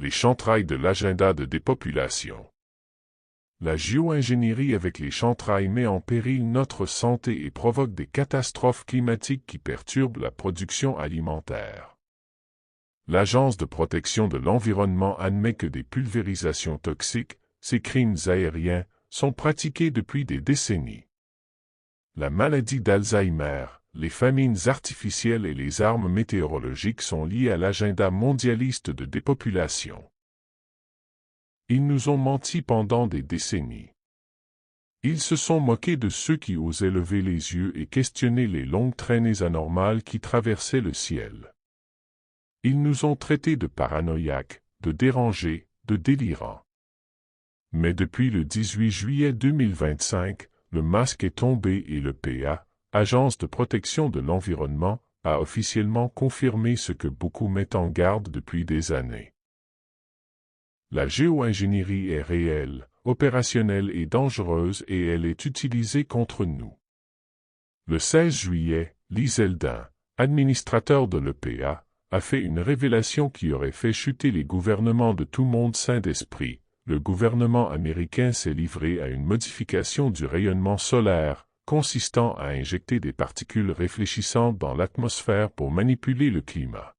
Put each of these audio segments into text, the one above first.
Les chantrails de l'agenda de dépopulation. La géo-ingénierie avec les chantrails met en péril notre santé et provoque des catastrophes climatiques qui perturbent la production alimentaire. L'Agence de protection de l'environnement admet que des pulvérisations toxiques, ces crimes aériens, sont pratiqués depuis des décennies. La maladie d'Alzheimer, les famines artificielles et les armes météorologiques sont liées à l'agenda mondialiste de dépopulation. Ils nous ont menti pendant des décennies. Ils se sont moqués de ceux qui osaient lever les yeux et questionner les longues traînées anormales qui traversaient le ciel. Ils nous ont traités de paranoïaques, de dérangés, de délirants. Mais depuis le 18 juillet 2025, le masque est tombé et le PA, Agence de protection de l'environnement, a officiellement confirmé ce que beaucoup mettent en garde depuis des années. La géo-ingénierie est réelle, opérationnelle et dangereuse et elle est utilisée contre nous. Le 16 juillet, Lee Zeldin, administrateur de l'EPA, a fait une révélation qui aurait fait chuter les gouvernements de tout monde sain d'esprit. Le gouvernement américain s'est livré à une modification du rayonnement solaire, consistant à injecter des particules réfléchissantes dans l'atmosphère pour manipuler le climat.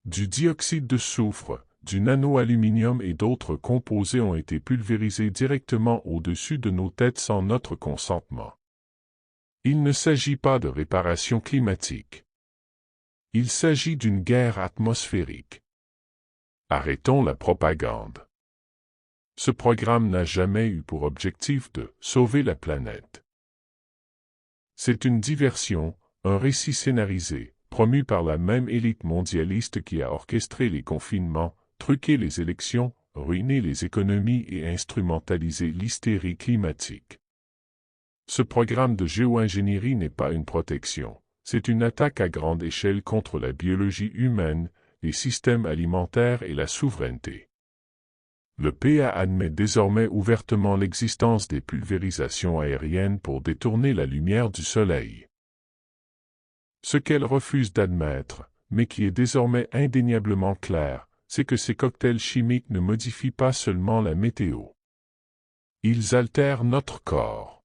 Du dioxyde de soufre, du nanoaluminium et d'autres composés ont été pulvérisés directement au-dessus de nos têtes sans notre consentement. Il ne s'agit pas de réparation climatique. Il s'agit d'une guerre atmosphérique. Arrêtons la propagande. Ce programme n'a jamais eu pour objectif de sauver la planète. C'est une diversion, un récit scénarisé, promu par la même élite mondialiste qui a orchestré les confinements, truqué les élections, ruiné les économies et instrumentalisé l'hystérie climatique. Ce programme de géo-ingénierie n'est pas une protection, c'est une attaque à grande échelle contre la biologie humaine, les systèmes alimentaires et la souveraineté. Le PA admet désormais ouvertement l'existence des pulvérisations aériennes pour détourner la lumière du soleil. Ce qu'elle refuse d'admettre, mais qui est désormais indéniablement clair, c'est que ces cocktails chimiques ne modifient pas seulement la météo. Ils altèrent notre corps.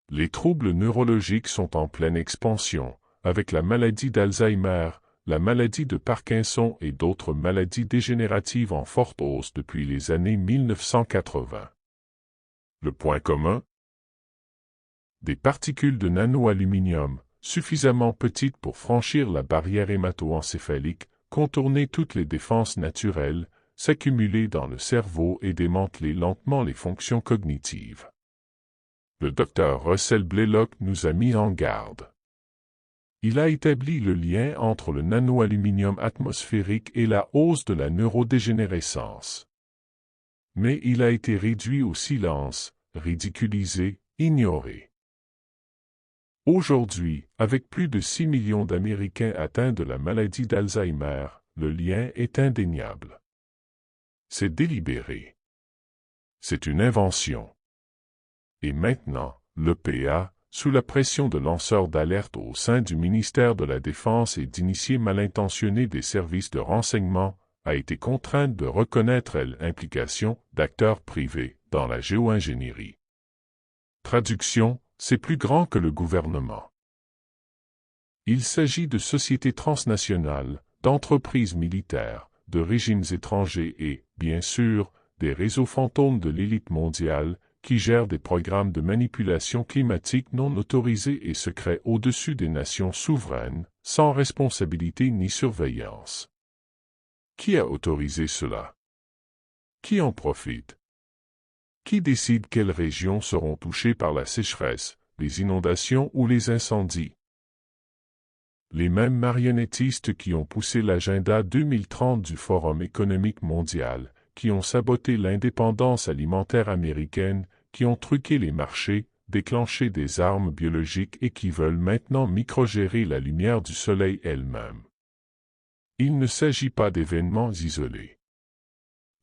Les troubles neurologiques sont en pleine expansion, avec la maladie d'Alzheimer, la maladie de Parkinson et d'autres maladies dégénératives en forte hausse depuis les années 1980. Le point commun? Des particules de nanoaluminium, suffisamment petites pour franchir la barrière hémato-encéphalique, contourner toutes les défenses naturelles, s'accumuler dans le cerveau et démanteler lentement les fonctions cognitives. Le docteur Russell Blaylock nous a mis en garde. Il a établi le lien entre le nanoaluminium atmosphérique et la hausse de la neurodégénérescence. Mais il a été réduit au silence, ridiculisé, ignoré. Aujourd'hui, avec plus de 6 millions d'Américains atteints de la maladie d'Alzheimer, le lien est indéniable. C'est délibéré. C'est une invention. Et maintenant, l'EPA, sous la pression de lanceurs d'alerte au sein du ministère de la Défense et d'initiés mal intentionnés des services de renseignement, a été contrainte de reconnaître l'implication d'acteurs privés dans la géo-ingénierie. Traduction, c'est plus grand que le gouvernement. Il s'agit de sociétés transnationales, d'entreprises militaires, de régimes étrangers et, bien sûr, des réseaux fantômes de l'élite mondiale, qui gèrent des programmes de manipulation climatique non autorisés et secrets au-dessus des nations souveraines, sans responsabilité ni surveillance. Qui a autorisé cela? Qui en profite? Qui décide quelles régions seront touchées par la sécheresse, les inondations ou les incendies? Les mêmes marionnettistes qui ont poussé l'agenda 2030 du Forum économique mondial, qui ont saboté l'indépendance alimentaire américaine, qui ont truqué les marchés, déclenché des armes biologiques et qui veulent maintenant microgérer la lumière du soleil elle-même. Il ne s'agit pas d'événements isolés.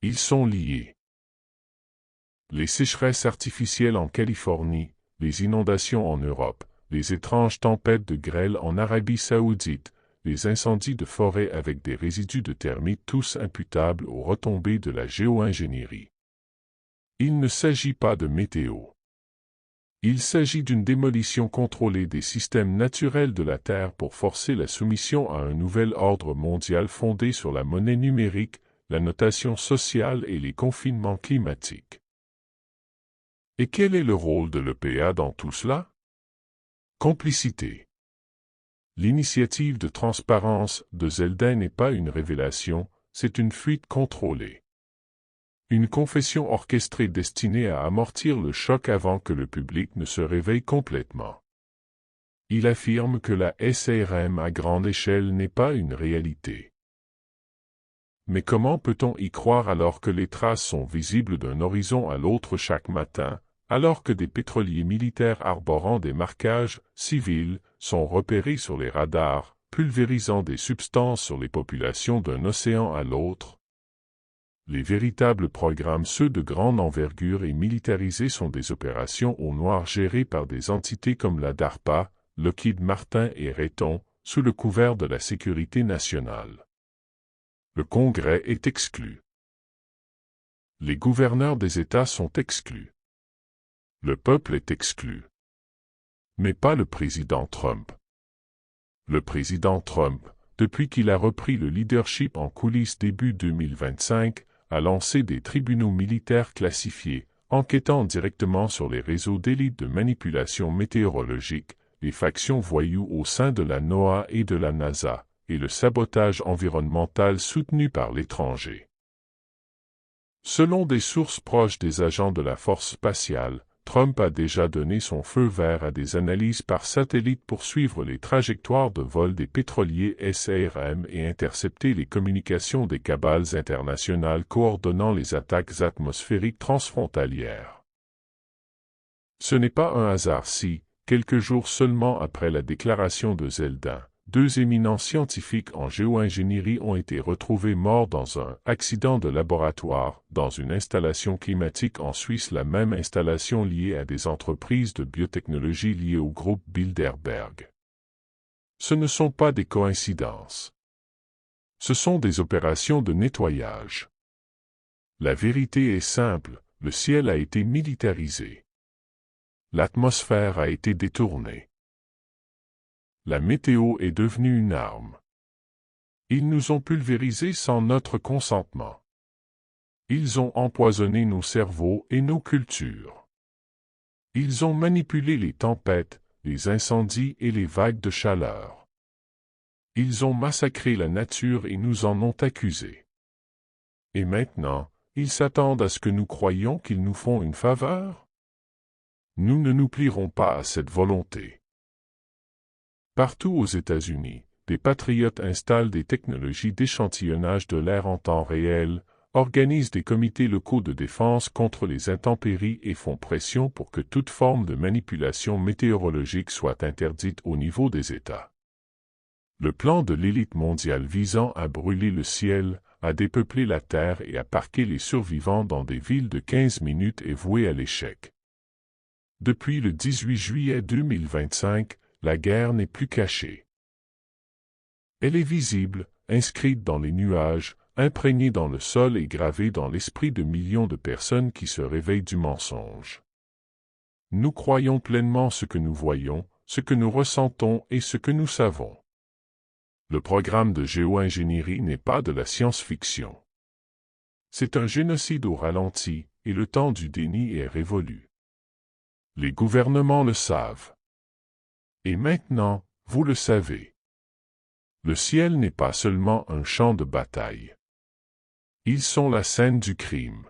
Ils sont liés. Les sécheresses artificielles en Californie, les inondations en Europe, les étranges tempêtes de grêle en Arabie saoudite, les incendies de forêt avec des résidus de termites tous imputables aux retombées de la géo-ingénierie. Il ne s'agit pas de météo. Il s'agit d'une démolition contrôlée des systèmes naturels de la Terre pour forcer la soumission à un nouvel ordre mondial fondé sur la monnaie numérique, la notation sociale et les confinements climatiques. Et quel est le rôle de l'EPA dans tout cela? Complicité. L'initiative de transparence de Zelda n'est pas une révélation, c'est une fuite contrôlée. Une confession orchestrée destinée à amortir le choc avant que le public ne se réveille complètement. Il affirme que la SRM à grande échelle n'est pas une réalité. Mais comment peut-on y croire alors que les traces sont visibles d'un horizon à l'autre chaque matin, alors que des pétroliers militaires arborant des marquages civils sont repérés sur les radars, pulvérisant des substances sur les populations d'un océan à l'autre? Les véritables programmes, ceux de grande envergure et militarisés, sont des opérations au noir gérées par des entités comme la DARPA, Lockheed Martin et Raytheon, sous le couvert de la sécurité nationale. Le Congrès est exclu. Les gouverneurs des États sont exclus. Le peuple est exclu. Mais pas le président Trump. Le président Trump, depuis qu'il a repris le leadership en coulisses début 2025, a lancé des tribunaux militaires classifiés, enquêtant directement sur les réseaux d'élite de manipulation météorologique, les factions voyous au sein de la NOAA et de la NASA, et le sabotage environnemental soutenu par l'étranger. Selon des sources proches des agents de la force spatiale, Trump a déjà donné son feu vert à des analyses par satellite pour suivre les trajectoires de vol des pétroliers SRM et intercepter les communications des cabales internationales coordonnant les attaques atmosphériques transfrontalières. Ce n'est pas un hasard si, quelques jours seulement après la déclaration de Zelda, deux éminents scientifiques en géo-ingénierie ont été retrouvés morts dans un accident de laboratoire dans une installation climatique en Suisse, la même installation liée à des entreprises de biotechnologie liées au groupe Bilderberg. Ce ne sont pas des coïncidences. Ce sont des opérations de nettoyage. La vérité est simple, le ciel a été militarisé. L'atmosphère a été détournée. La météo est devenue une arme. Ils nous ont pulvérisés sans notre consentement. Ils ont empoisonné nos cerveaux et nos cultures. Ils ont manipulé les tempêtes, les incendies et les vagues de chaleur. Ils ont massacré la nature et nous en ont accusés. Et maintenant, ils s'attendent à ce que nous croyions qu'ils nous font une faveur? Nous ne nous plierons pas à cette volonté. Partout aux États-Unis, des patriotes installent des technologies d'échantillonnage de l'air en temps réel, organisent des comités locaux de défense contre les intempéries et font pression pour que toute forme de manipulation météorologique soit interdite au niveau des États. Le plan de l'élite mondiale visant à brûler le ciel, à dépeupler la Terre et à parquer les survivants dans des villes de 15 minutes est voué à l'échec. Depuis le 18 juillet 2025, la guerre n'est plus cachée. Elle est visible, inscrite dans les nuages, imprégnée dans le sol et gravée dans l'esprit de millions de personnes qui se réveillent du mensonge. Nous croyons pleinement ce que nous voyons, ce que nous ressentons et ce que nous savons. Le programme de géo-ingénierie n'est pas de la science-fiction. C'est un génocide au ralenti, et le temps du déni est révolu. Les gouvernements le savent. Et maintenant, vous le savez. Le ciel n'est pas seulement un champ de bataille. Ils sont la scène du crime.